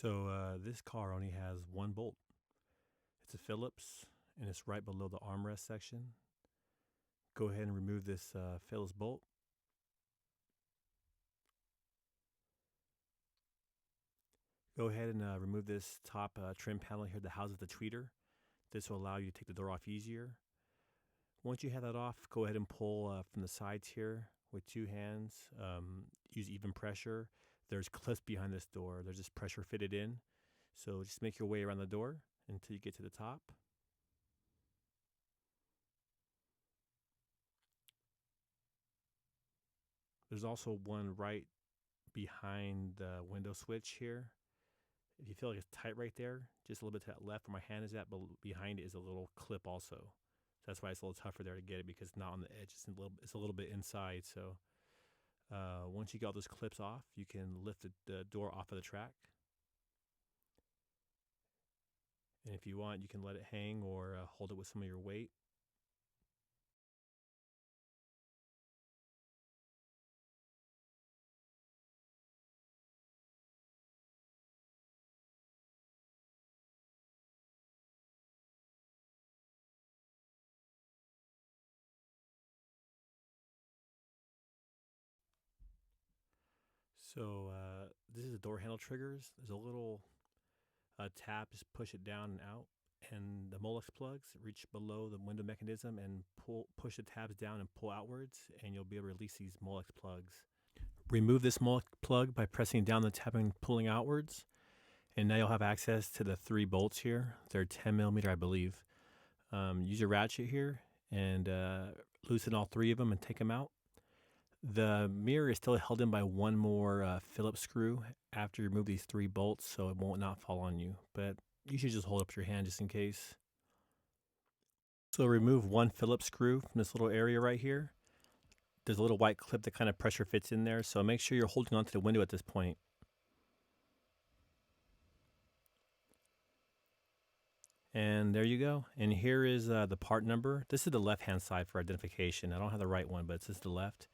So this car only has one bolt. It's a Phillips, and it's right below the armrest section. Go ahead and remove this Phillips bolt. Go ahead and remove this top trim panel here that houses the tweeter. This will allow you to take the door off easier. Once you have that off, go ahead and pull from the sides here with two hands. Use even pressure. There's clips behind this door. There's just pressure fitted in. So just make your way around the door until you get to the top. There's also one right behind the window switch here. If you feel like it's tight right there, just a little bit to that left where my hand is at, but behind it is a little clip also. So that's why it's a little tougher there to get it, because it's not on the edge. It's a little bit inside. So once you get all those clips off, you can lift the door off of the track. And if you want, you can let it hang or hold it with some of your weight. So this is the door handle triggers. There's a little tab, just push it down and out. And the Molex plugs reach below the window mechanism and push the tabs down and pull outwards, and you'll be able to release these Molex plugs. Remove this Molex plug by pressing down the tab and pulling outwards, and now you'll have access to the three bolts here. They're 10 millimeter, I believe. Use your ratchet here and loosen all three of them and take them out. The mirror is still held in by one more Phillips screw after you remove these three bolts, so it won't not fall on you. But you should just hold up your hand just in case. So remove one Phillips screw from this little area right here. There's a little white clip that kind of pressure fits in there, so make sure you're holding onto the window at this point. And there you go. And here is the part number. This is the left-hand side for identification. I don't have the right one, but it's just the left.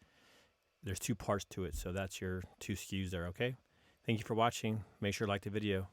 There's two parts to it, so that's your two SKUs there, okay? Thank you for watching. Make sure to like the video.